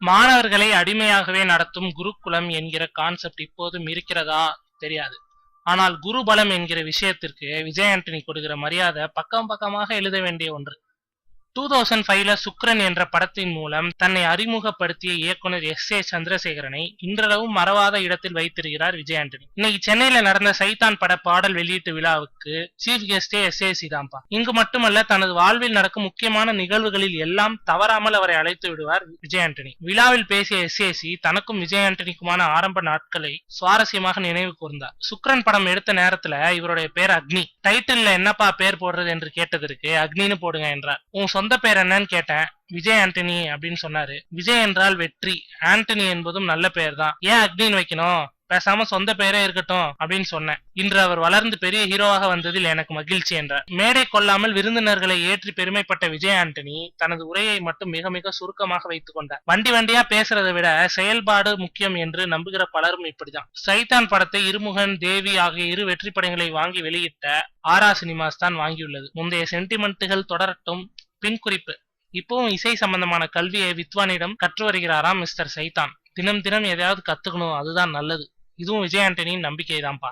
மாணவர்களை அடிமையாகவே நடத்தும் குருகுலம் என்கிற கான்செப்ட் இப்போதும் இருக்கிறதா தெரியாது. ஆனால் குருபலம் என்கிற விஷயத்திற்கு விஜய் ஆண்டனி கொடுக்கிற மரியாதை பக்கம் பக்கமாக எழுத வேண்டிய ஒன்று. 2005ல சுக்ரன் என்ற படத்தின் மூலம் தன்னை அறிமுகப்படுத்திய இயக்குனர் S.A. சந்திரசேகரனை இன்றளவும் மறவாத இடத்தில் வைத்திருக்கிறார் விஜய் ஆண்டனி. இன்னைக்கு சென்னையில நடந்த சைத்தான் பட பாடல் வெளியீட்டு விழாவுக்கு சீஃப் கெஸ்டே S.A.C தான்ப்பா. இங்கு மட்டுமல்ல, தனது வாழ்வில் நடக்கும் முக்கியமான நிகழ்வுகளில் எல்லாம் தவறாமல் அவரை அழைத்து விடுவார் விஜய் ஆண்டனி. விழாவில் பேசிய S.A.C தனக்கும் விஜய் ஆண்டனிக்குமான ஆரம்ப நாட்களை சுவாரஸ்யமாக நினைவு கூர்ந்தார். சுக்ரன் படம் எடுத்த நேரத்துல இவருடைய பேர் அக்னி. டைட்டில்ல என்னப்பா பேர் போடுறது என்று கேட்டதற்கு அக்னின்னு போடுங்க என்றார். சொந்த பேர் என்னன்னு கேட்டேன். விஜய் ஆண்டனி அப்படின்னு சொன்னாரு. விஜய் என்றால் வெற்றி, ஆண்டனி என்பதும் நல்ல பெயர் தான், ஏன் அக்னின்னு வைக்கணும், பேசாம சொந்த பெயரே இருக்கட்டும் அப்படின்னு சொன்னேன். இன்று அவர் வளர்ந்து பெரிய ஹீரோவாக வந்ததில் எனக்கு மகிழ்ச்சி என்றார். மேடை கொள்ளாமல் விருந்தினர்களை ஏற்றி பெருமைப்பட்ட விஜய் ஆண்டனி தனது உரையை மட்டும் மிக மிக சுருக்கமாக வைத்துக் கொண்டார். வண்டி வண்டியா பேசுறதை விட செயல்பாடு முக்கியம் என்று நம்புகிற பலரும் இப்படிதான். சைத்தான் படத்தை இருமுகன், தேவி ஆகிய 2 வெற்றி படங்களை வாங்கி வெளியிட்ட ஆரா சினிமாஸ் தான் வாங்கியுள்ளது. முந்தைய சென்டிமெண்ட்டுகள் தொடரட்டும். பின் குறிப்பு: இப்பவும் இசை சம்பந்தமான கல்வியை வித்வானிடம் கற்று வருகிறாராம் மிஸ்டர் சைத்தான். தினம் தினம் எதையாவது கத்துக்கணும், அதுதான் நல்லது. இதுவும் விஜய் ஆண்டனியின் நம்பிக்கை தான்ப்பா.